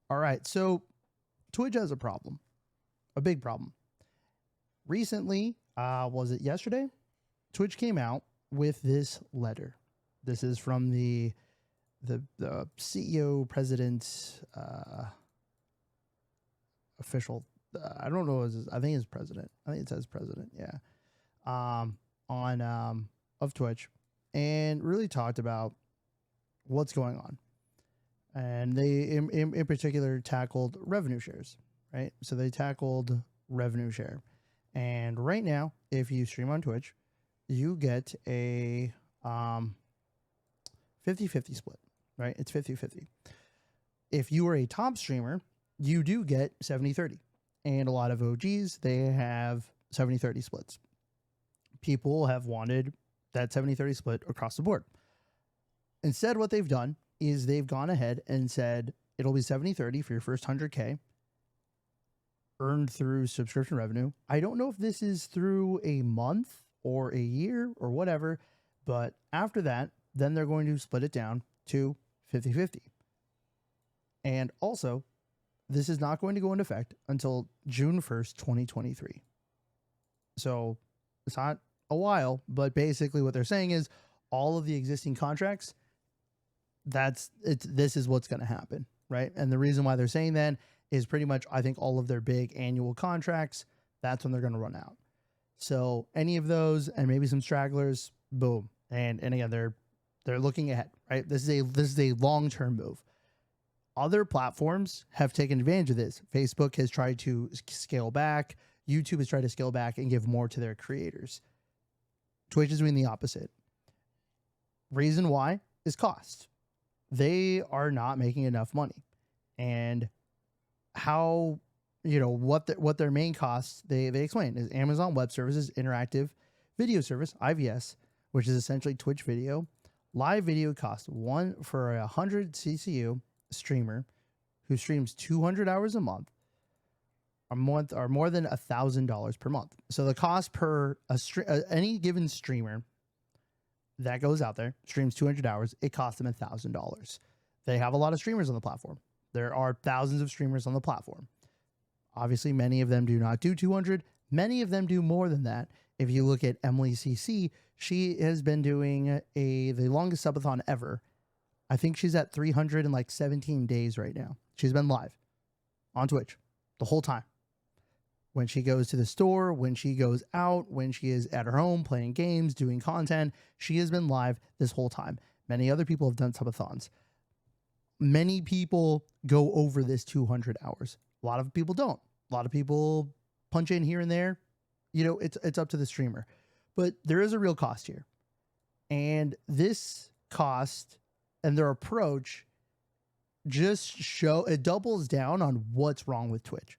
All right. So Twitch has a problem, a big problem. Recently, was it yesterday? Twitch came out with this letter. This is from the CEO president official. I don't know. I think it's president. I think it says president. Yeah. On of Twitch, and really talked about what's going on. And they, in particular, tackled revenue shares. Right. So they tackled revenue share. And right now, if you stream on Twitch, you get a 50-50 split, right? It's 50-50. If you are a top streamer, you do get 70-30. And a lot of OGs, they have 70-30 splits. People have wanted that 70-30 split across the board. Instead, what they've done is they've gone ahead and said it'll be 70-30 for your first 100K earned through subscription revenue. I don't know if this is through a month or a year or whatever, but after that, then they're going to split it down to 50-50. And also, this is not going to go into effect until June 1st, 2023. So it's not a while, but basically what they're saying is all of the existing contracts, this is what's going to happen, right? And the reason why they're saying that is pretty much, I think, all of their big annual contracts, that's when they're going to run out. So any of those and maybe some stragglers, boom. And again, they're looking ahead, right? This is a long-term move. Other platforms have taken advantage of this. Facebook has tried to scale back. YouTube has tried to scale back and give more to their creators. Twitch is doing the opposite. Reason why is cost. They are not making enough money. And how, what their main costs, they explain, is Amazon Web Services Interactive Video Service, IVS, which is essentially Twitch video. Live video costs for a 100 CCU streamer who streams 200 hours a month are more than $1,000 per month. So the cost per any given streamer that goes out there, streams 200 hours, it costs them $1,000. They have a lot of streamers on the platform. There are thousands of streamers on the platform. Obviously, many of them do not do 200. Many of them do more than that. If you look at Emily CC, she has been doing the longest subathon ever. I think she's at 317 days right now. She's been live on Twitch the whole time. When she goes to the store, when she goes out, when she is at her home playing games, doing content, she has been live this whole time. Many other people have done subathons. Many people go over this 200 hours. A lot of people don't. A lot of people punch in here and there. It's up to the streamer. But there is a real cost here. And this cost and their approach it doubles down on what's wrong with Twitch.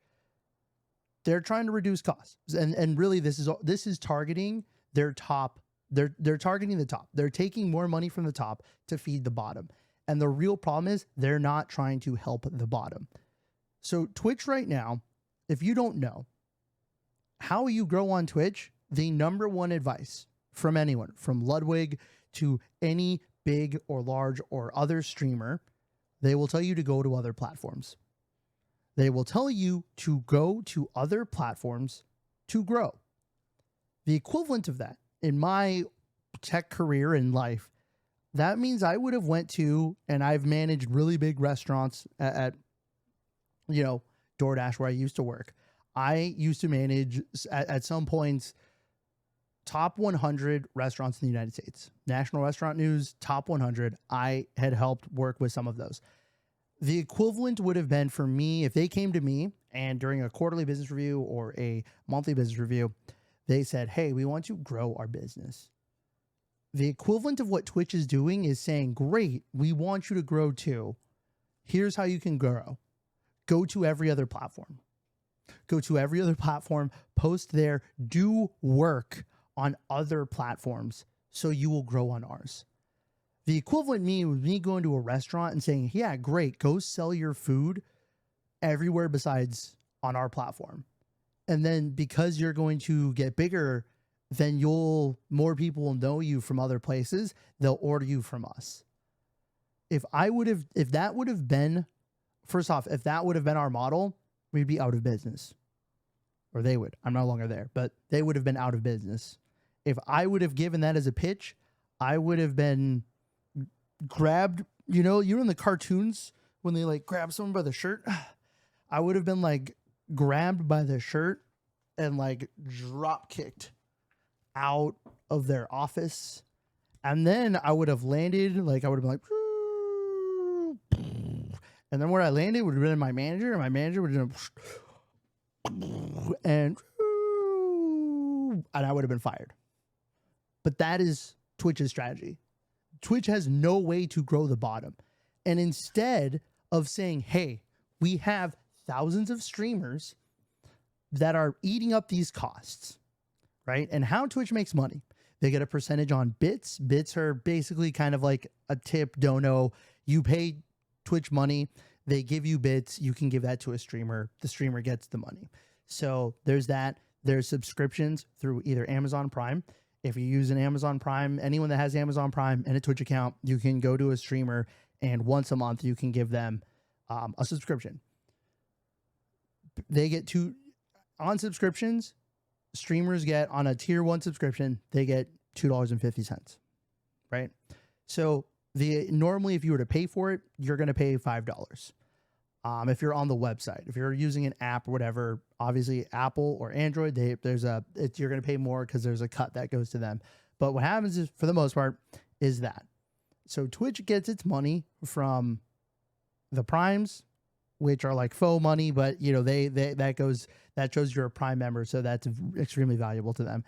They're trying to reduce costs. And really this is targeting their top. They're targeting the top. They're taking more money from the top to feed the bottom. And the real problem is they're not trying to help the bottom. So Twitch right now, if you don't know how you grow on Twitch, the number one advice from anyone, from Ludwig to any big or large or other streamer, they will tell you to go to other platforms. They will tell you to go to other platforms to grow. The equivalent of that in my tech career in life, that means I would have went to, and I've managed really big restaurants at DoorDash, where I used to work. I used to manage at some points top 100 restaurants in the United States. National Restaurant News, top 100. I had helped work with some of those. The equivalent would have been for me, if they came to me and during a quarterly business review or a monthly business review, they said, hey, we want to grow our business. The equivalent of what Twitch is doing is saying, great, we want you to grow too. Here's how you can grow. Go to every other platform. Go to every other platform, post there, do work on other platforms so you will grow on ours. The equivalent was me going to a restaurant and saying, yeah, great, go sell your food everywhere besides on our platform. And then because you're going to get bigger, then more people will know you from other places. They'll order you from us. If that would have been first off, if that would have been our model, we'd be out of business. Or they would. I'm no longer there, but they would have been out of business. If I would have given that as a pitch, I would have been grabbed, you're in the cartoons when they like grab someone by the shirt. I would have been like grabbed by the shirt and like drop kicked out of their office. And then I would have landed, like I would have been like, and then where I landed would have been my manager, and my manager would have been, and I would have been fired. But that is Twitch's strategy. Twitch has no way to grow the bottom. And instead of saying, hey, we have thousands of streamers that are eating up these costs, right? And how Twitch makes money. They get a percentage on bits. Bits are basically kind of like a tip, dono. You pay Twitch money, they give you bits, you can give that to a streamer. The streamer gets the money. So there's that. There's subscriptions through either Amazon Prime. If you use an Amazon Prime, anyone that has Amazon Prime and a Twitch account, you can go to a streamer and once a month you can give them a subscription. They get on subscriptions, streamers get on a tier 1 subscription, they get $2.50, right? So normally if you were to pay for it, you're going to pay $5. If you're on the website, if you're using an app or whatever, obviously Apple or Android, you're going to pay more because there's a cut that goes to them. But what happens is, for the most part, is that. So Twitch gets its money from the primes, which are like faux money, but that shows you're a Prime member, so that's extremely valuable to them.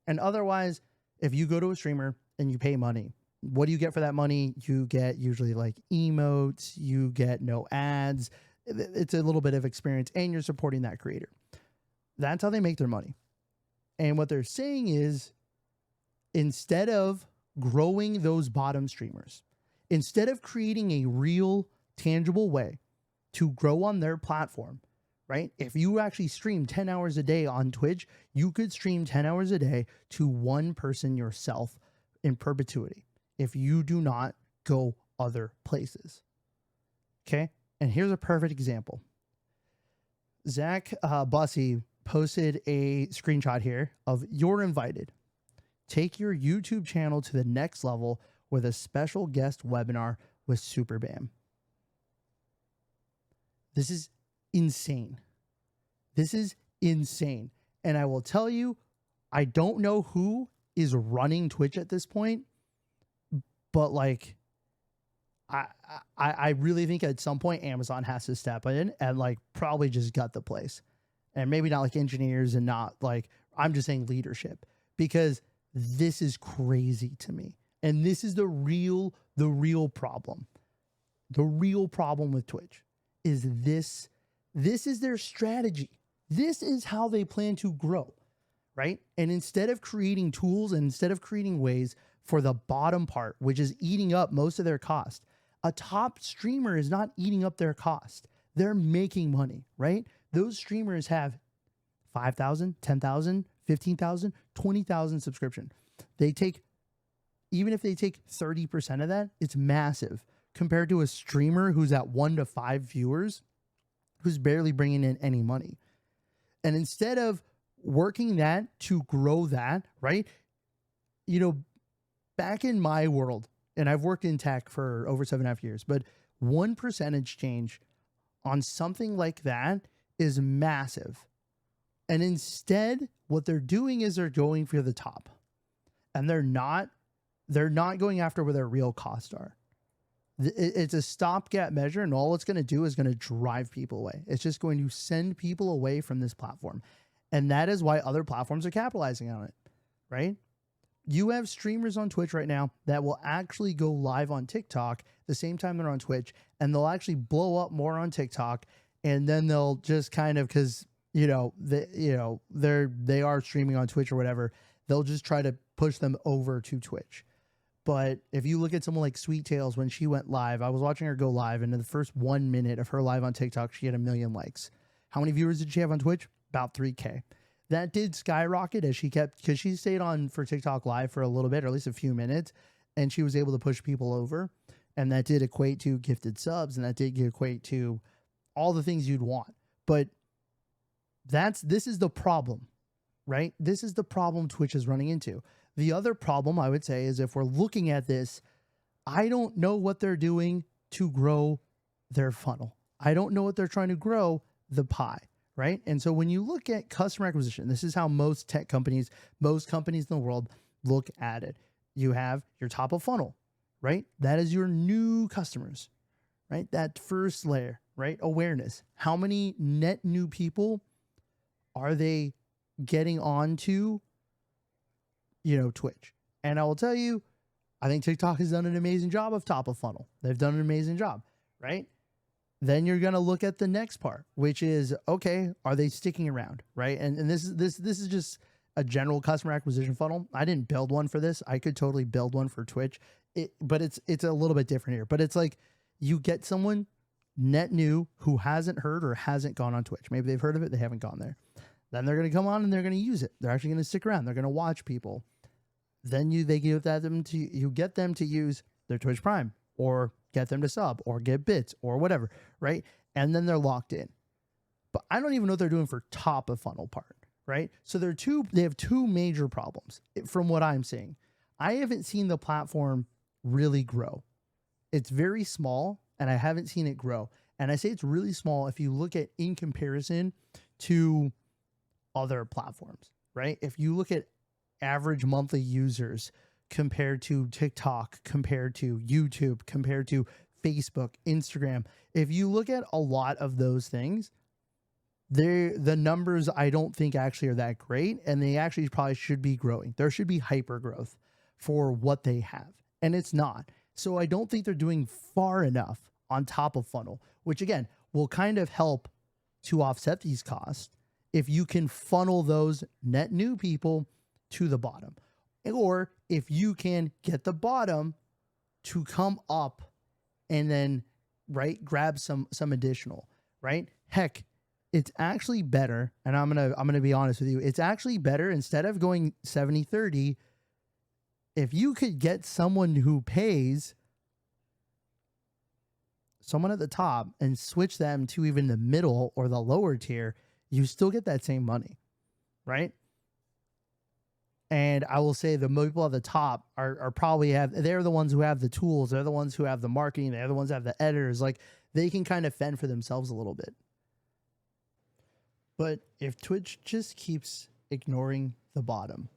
And otherwise, if you go to a streamer and you pay money, what do you get for that money? You get usually like emotes, you get no ads. It's a little bit of experience, and you're supporting that creator. That's how they make their money. And what they're saying is, instead of growing those bottom streamers, instead of creating a real, tangible way to grow on their platform, right? If you actually stream 10 hours a day on Twitch, you could stream 10 hours a day to one person yourself in perpetuity if you do not go other places. Okay? And here's a perfect example. Zach Bussey posted a screenshot here of "You're invited. Take your YouTube channel to the next level with a special guest webinar with SuperBAM." This is insane. This is insane. And I will tell you, I don't know who is running Twitch at this point, but like, I really think at some point Amazon has to step in and like probably just gut the place. And maybe not like engineers and not like, I'm just saying leadership, because this is crazy to me. And this is the real problem. The real problem with Twitch is this is their strategy. This is how they plan to grow, right? And instead of creating tools and instead of creating ways for the bottom part, which is eating up most of their cost, a top streamer is not eating up their cost. They're making money, right? Those streamers have 5,000, 10,000, 15,000, 20,000 subscription. Even if they take 30% of that, it's massive compared to a streamer who's at 1 to 5 viewers, who's barely bringing in any money. And instead of working that to grow that, right? Back in my world, and I've worked in tech for over 7.5 years, but 1 percentage change on something like that is massive. And instead, what they're doing is they're going for the top, and they're not going after where their real costs are. It's a stopgap measure, and all it's going to do is going to drive people away. It's just going to send people away from this platform. And that is why other platforms are capitalizing on it, right? You have streamers on Twitch right now that will actually go live on TikTok the same time they're on Twitch, and they'll actually blow up more on TikTok, and then they'll just kind of, because they are streaming on Twitch or whatever, they'll just try to push them over to Twitch. But if you look at someone like Sweet Tails, when she went live, I was watching her go live, and in the first 1 minute of her live on TikTok, she had 1 million likes. How many viewers did she have on Twitch? About 3K. That did skyrocket as because she stayed on for TikTok live for a little bit, or at least a few minutes, and she was able to push people over. And that did equate to gifted subs, and that did equate to all the things you'd want. But this is the problem, right? This is the problem Twitch is running into. The other problem I would say is if we're looking at this, I don't know what they're doing to grow their funnel. I don't know what they're trying to grow the pie, right? And so when you look at customer acquisition, this is how most tech companies, most companies in the world look at it. You have your top of funnel, right? That is your new customers, right? That first layer, right? Awareness. How many net new people are they getting onto, Twitch? And I will tell you, I think TikTok has done an amazing job of top of funnel. They've done an amazing job, right? Then you're going to look at the next part, which is, okay, are they sticking around, right? And this is just a general customer acquisition funnel. I didn't build one for this. I could totally build one for Twitch, but it's a little bit different here. But it's like you get someone net new who hasn't heard or hasn't gone on Twitch. Maybe they've heard of it, they haven't gone there. Then they're going to come on and they're going to use it. They're actually going to stick around. They're going to watch people. Then you get them to use their Twitch Prime, or get them to sub, or get bits, or whatever, right? And then they're locked in. But I don't even know what they're doing for top of funnel part, right? So they have two major problems from what I'm seeing. I haven't seen the platform really grow. It's very small, and I haven't seen it grow. And I say it's really small if you look at in comparison to other platforms, right? If you look at average monthly users compared to TikTok, compared to YouTube, compared to Facebook, Instagram, if you look at a lot of those things, the numbers I don't think actually are that great, and they actually probably should be growing. There should be hyper growth for what they have, and it's not. So I don't think they're doing far enough on top of funnel, which again will kind of help to offset these costs if you can funnel those net new people to the bottom, or if you can get the bottom to come up and then grab some additional, right? Heck, it's actually better, and I'm gonna be honest with you, it's actually better, instead of going 70-30, if you could get someone who pays someone at the top and switch them to even the middle or the lower tier, you still get that same money, right? And I will say the people at the top are probably they're the ones who have the tools. They're the ones who have the marketing. They're the ones who have the editors. Like, they can kind of fend for themselves a little bit. But if Twitch just keeps ignoring the bottom,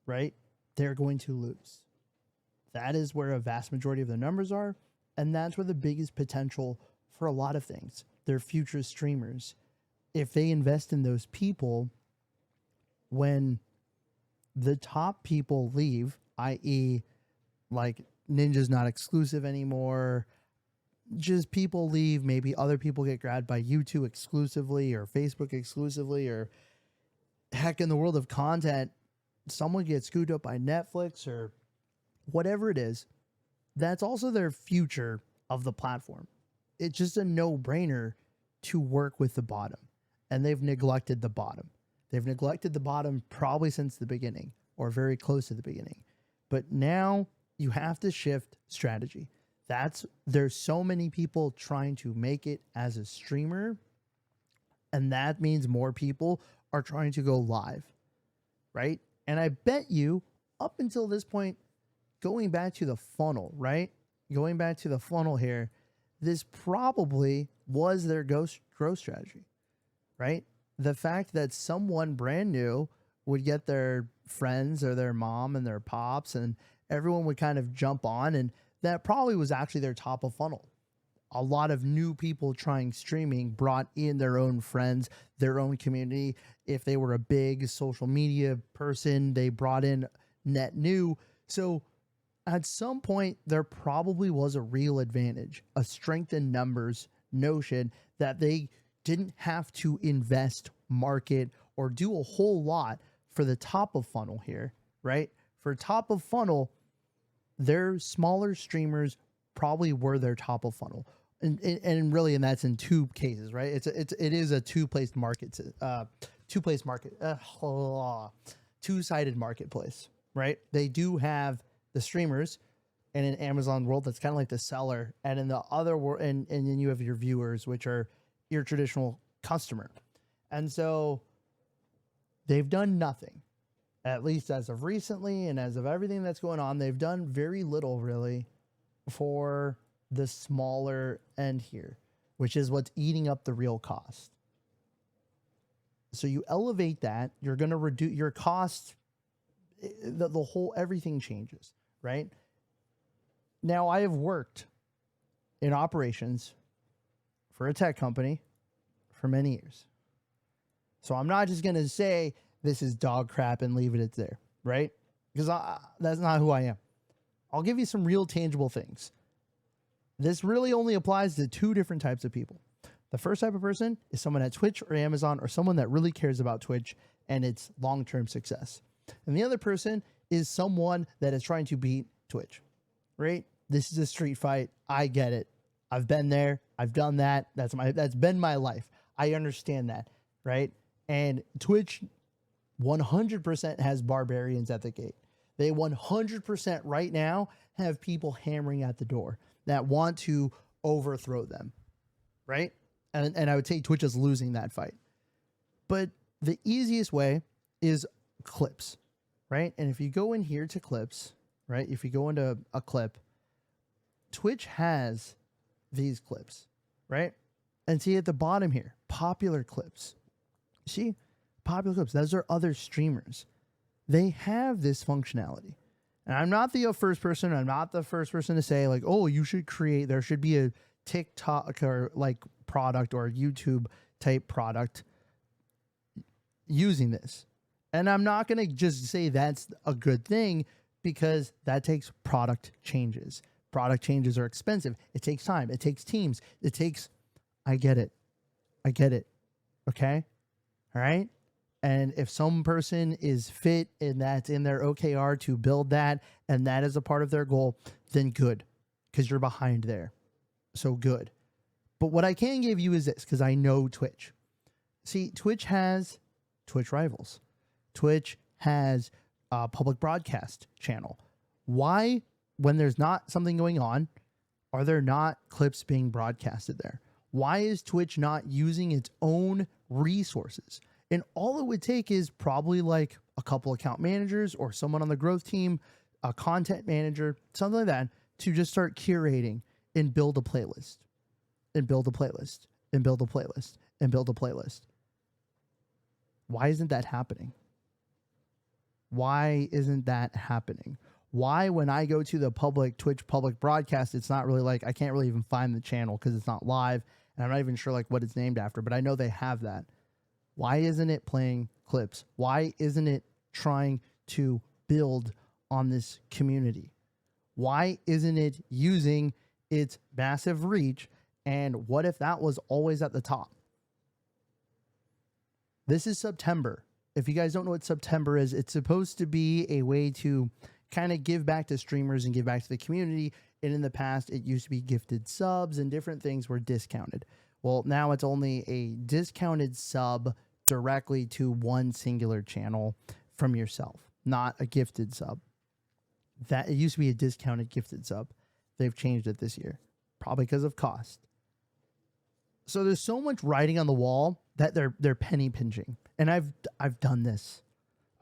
right, they're going to lose. That is where a vast majority of the numbers are. And that's where the biggest potential for a lot of things. Their future streamers, if they invest in those people, when the top people leave, i.e., like Ninja's not exclusive anymore, just people leave, maybe other people get grabbed by YouTube exclusively or Facebook exclusively, or heck, in the world of content, someone gets scooped up by Netflix or whatever it is, that's also their future of the platform. It's just a no-brainer to work with the bottom, and they've neglected the bottom. They've neglected the bottom probably since the beginning, or very close to the beginning. But now you have to shift strategy. There's so many people trying to make it as a streamer, and that means more people are trying to go live, right? And I bet you, up until this point, going back to the funnel, right? Going back to the funnel here, this probably was their growth strategy, right? The fact that someone brand new would get their friends or their mom and their pops, and everyone would kind of jump on, and that probably was actually their top of funnel. A lot of new people trying streaming brought in their own friends, their own community. If they were a big social media person, they brought in net new. So at some point, there probably was a real advantage, a strength in numbers notion that they didn't have to invest, market, or do a whole lot for the top of funnel here, right? For top of funnel, their smaller streamers probably were their top of funnel. And really, and that's in two cases, right? It is a two-sided marketplace, right? They do have the streamers in an Amazon world, that's kind of like the seller. And in the other world, and then you have your viewers, which are your traditional customer. And so they've done nothing, at least as of recently, and as of everything that's going on, they've done very little really for the smaller end here, which is what's eating up the real cost. So you elevate that, you're going to reduce your cost. The whole everything changes, right? Now, I have worked in operations for a tech company for many years. So I'm not just going to say this is dog crap and leave it at there, right? Because that's not who I am. I'll give you some real tangible things. This really only applies to two different types of people. The first type of person is someone at Twitch or Amazon, or someone that really cares about Twitch and its long-term success. And the other person is someone that is trying to beat Twitch, right? This is a street fight. I get it. I've been there. I've done that. That's been my life. I understand that, right? And Twitch 100% has barbarians at the gate. They 100% right now have people hammering at the door that want to overthrow them, right? And I would say Twitch is losing that fight. But the easiest way is clips, right? And if you go in here to clips, right? If you go into a clip, Twitch has these clips, right? And see at the bottom here, popular clips. See, popular clips. Those are other streamers. They have this functionality. And I'm not the first person. I'm not the first person to say like, oh, you should create, there should be a TikTok or like product or YouTube type product using this. And I'm not going to just say that's a good thing, because that takes product changes. Product changes are expensive. It takes time. It takes teams. I get it. Okay. All right. And if some person is fit and that's in their OKR to build that, and that is a part of their goal, then good, because you're behind there. So good. But what I can give you is this, because I know Twitch. See, Twitch has Twitch Rivals. Twitch has a public broadcast channel. Why, when there's not something going on, are there not clips being broadcasted there? Why is Twitch not using its own resources? And all it would take is probably like a couple account managers or someone on the growth team, a content manager, something like that, to just start curating and build a playlist and build a playlist and build a playlist and build a playlist. Why isn't that happening? Why isn't that happening? Why, when I go to the public Twitch public broadcast, it's not really like, I can't really even find the channel because it's not live, and I'm not even sure like what it's named after, but I know they have that. Why isn't it playing clips? Why isn't it trying to build on this community? Why isn't it using its massive reach? And what if that was always at the top? This is September. If you guys don't know what September is, it's supposed to be a way to kind of give back to streamers and give back to the community. And in the past, it used to be gifted subs and different things were discounted. Well, now it's only a discounted sub directly to one singular channel from yourself, not a gifted sub. That it used to be a discounted gifted sub. They've changed it this year, probably because of cost. So there's so much writing on the wall that they're penny pinching. And I've done this.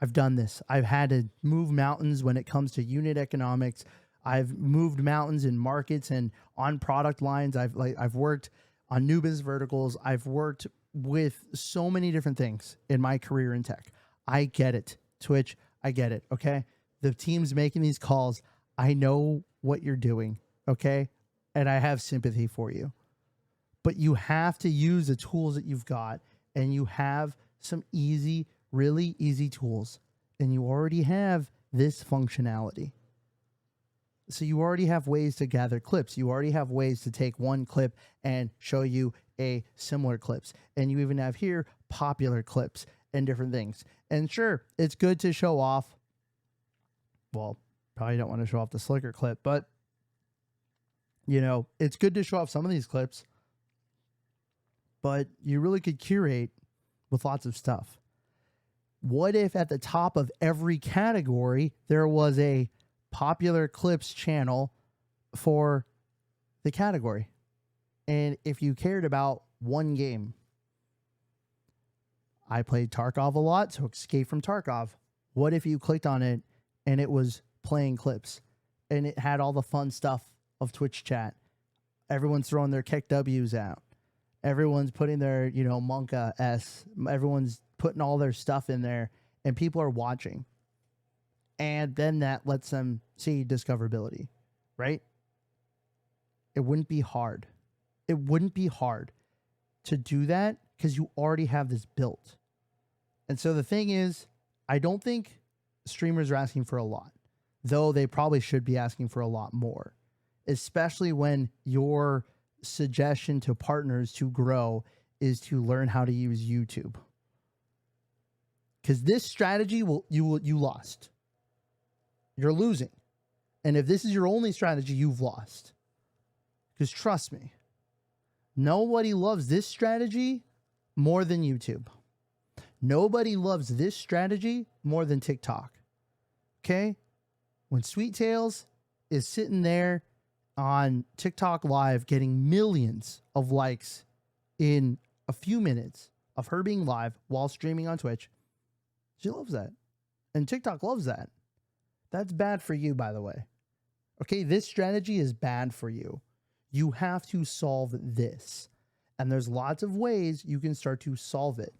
I've had to move mountains when it comes to unit economics. I've moved mountains in markets and on product lines. I've worked on new business verticals. I've worked with so many different things in my career in tech. I get it. Twitch, I get it. Okay. The team's making these calls. I know what you're doing. Okay. And I have sympathy for you. But you have to use the tools that you've got, and you have some easy, really easy tools, and you already have this functionality. So you already have ways to gather clips. You already have ways to take one clip and show you a similar clips. And you even have here popular clips and different things. And sure, it's good to show off. Well, probably don't want to show off the Slicker clip, but you know, it's good to show off some of these clips. But you really could curate with lots of stuff. What if at the top of every category, there was a popular clips channel for the category. And if you cared about one game, I played Tarkov a lot, so Escape from Tarkov. What if you clicked on it and it was playing clips and it had all the fun stuff of Twitch chat? Everyone's throwing their kick W's out. Everyone's putting their, Monka S. Everyone's putting all their stuff in there and people are watching. And then that lets them see discoverability, right? It wouldn't be hard. It wouldn't be hard to do that because you already have this built. And so the thing is, I don't think streamers are asking for a lot, though they probably should be asking for a lot more, especially when your suggestion to partners to grow is to learn how to use YouTube. Because this strategy you lost. You're losing. And if this is your only strategy, you've lost. Because trust me, nobody loves this strategy more than YouTube. Nobody loves this strategy more than TikTok. Okay? When Sweet Tails is sitting there on TikTok Live getting millions of likes in a few minutes of her being live while streaming on Twitch, she loves that. And TikTok loves that. That's bad for you, by the way. Okay, this strategy is bad for you. You have to solve this. And there's lots of ways you can start to solve it.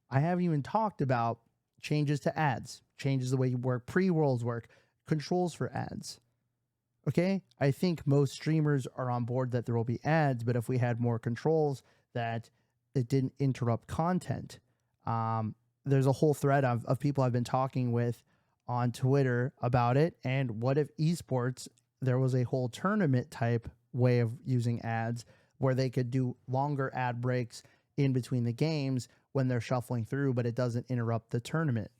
I haven't even talked about changes to ads, changes the way you work, pre-rolls work, controls for ads. Okay, I think most streamers are on board that there will be ads, but if we had more controls that it didn't interrupt content, there's a whole thread of people I've been talking with on Twitter about it. And what if esports, there was a whole tournament type way of using ads where they could do longer ad breaks in between the games when they're shuffling through, but it doesn't interrupt the tournament.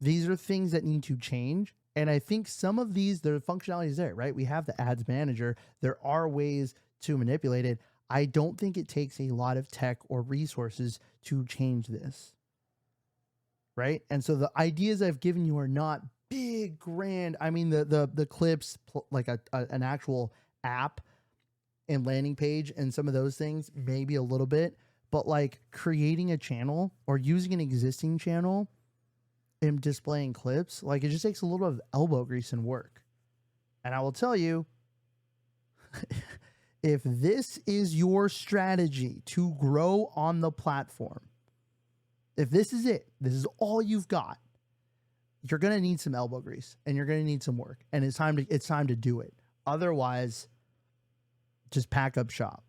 These are things that need to change. And I think some of these, the functionality is there, right? We have the ads manager. There are ways to manipulate it. I don't think it takes a lot of tech or resources to change this, right? And so the ideas I've given you are not big, grand. I mean, the clips, like an actual app and landing page and some of those things, maybe a little bit, but like creating a channel or using an existing channel and displaying clips, like it just takes a little bit of elbow grease and work. And I will tell you, if this is your strategy to grow on the platform, if this is it, this is all you've got, you're going to need some elbow grease and you're going to need some work, and it's time to do it. Otherwise, just pack up shop,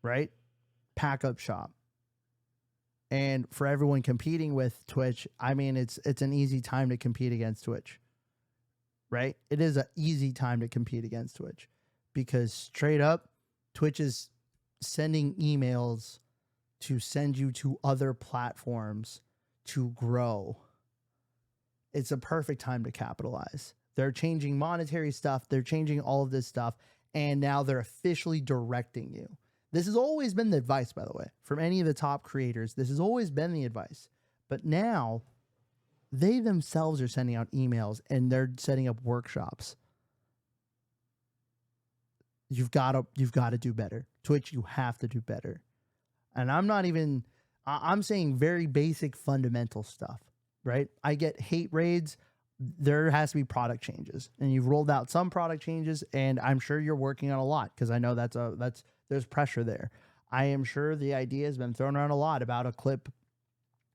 right? Pack up shop. And for everyone competing with Twitch, I mean, it's an easy time to compete against Twitch, right? It is an easy time to compete against Twitch because straight up, Twitch is sending emails to send you to other platforms to grow. It's a perfect time to capitalize. They're changing monetary stuff. They're changing all of this stuff. And now they're officially directing you. This has always been the advice, by the way, from any of the top creators. This has always been the advice. But now they themselves are sending out emails and they're setting up workshops. You've got to do better. Twitch, you have to do better. And I'm saying very basic fundamental stuff, right? I get hate raids. There has to be product changes, and you've rolled out some product changes, and I'm sure you're working on a lot because I know there's pressure there. I am sure the idea has been thrown around a lot about a clip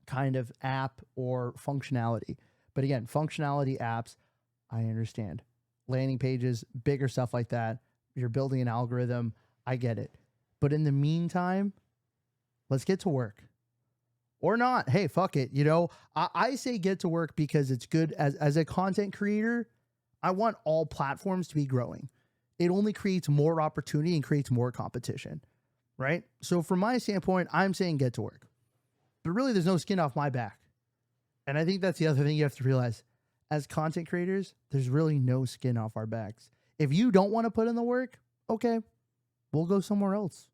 kind of app or functionality. But again, functionality apps, I understand. Landing pages, bigger stuff like that. You're building an algorithm. I get it. But in the meantime, let's get to work. Or not. Hey, fuck it. I say get to work because it's good. As a content creator, I want all platforms to be growing. It only creates more opportunity and creates more competition, right? So from my standpoint, I'm saying get to work. But really, there's no skin off my back. And I think that's the other thing you have to realize. As content creators, there's really no skin off our backs. If you don't want to put in the work, okay, we'll go somewhere else.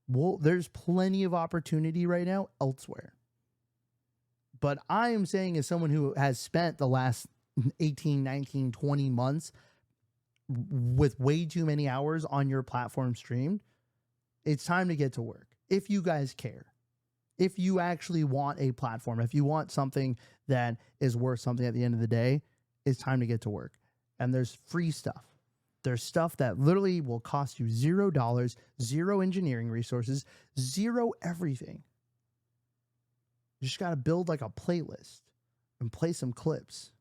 There's plenty of opportunity right now elsewhere. But I am saying, as someone who has spent the last 18, 19, 20 months with way too many hours on your platform streamed, it's time to get to work. If you guys care, if you actually want a platform, if you want something that is worth something at the end of the day, it's time to get to work. And there's free stuff. There's stuff that literally will cost you $0, zero engineering resources, zero everything. You just got to build like a playlist and play some clips.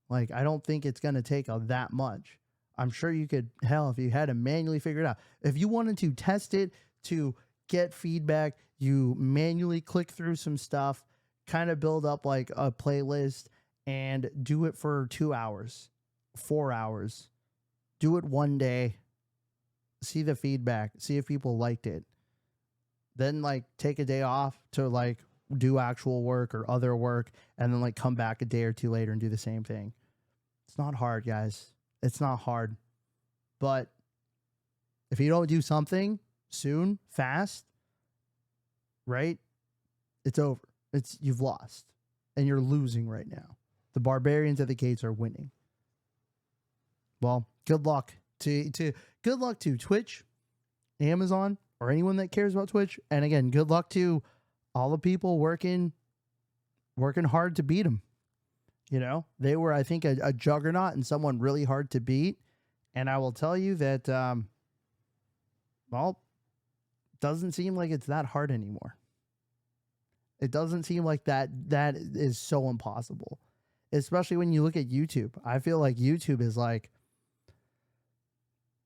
Like, I don't think it's going to take that much. I'm sure you could, hell, if you had to manually figure it out. If you wanted to test it to get feedback, you manually click through some stuff, kind of build up like a playlist and do it for 2 hours, 4 hours. Do it one day, see the feedback, see if people liked it. Then like take a day off to like do actual work or other work, and then like come back a day or two later and do the same thing. It's not hard, guys. It's not hard. But if you don't do something soon, fast, right? It's over. You've lost. And you're losing right now. The barbarians at the gates are winning. Well, good luck to Twitch, Amazon, or anyone that cares about Twitch. And again, good luck to all the people working hard to beat them. You know, they were, I think, a juggernaut and someone really hard to beat. And I will tell you that, well, doesn't seem like it's that hard anymore. It doesn't seem like that is so impossible, especially when you look at YouTube. I feel like YouTube is like,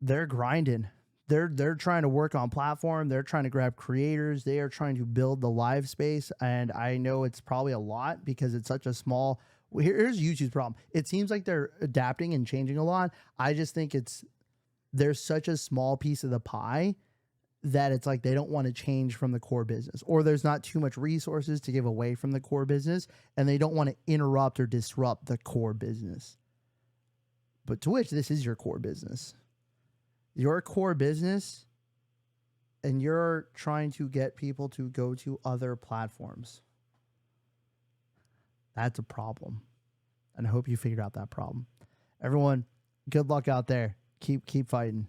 they're grinding. They're trying to work on platform. They're trying to grab creators. They are trying to build the live space. And I know it's probably a lot because it's such a small. Here's YouTube's problem. It seems like they're adapting and changing a lot. I just think there's such a small piece of the pie that it's like they don't want to change from the core business, or there's not too much resources to give away from the core business, and they don't want to interrupt or disrupt the core business. But Twitch, this is your core business. Your core business, and you're trying to get people to go to other platforms. That's a problem. And I hope you figured out that problem. Everyone, good luck out there. Keep fighting.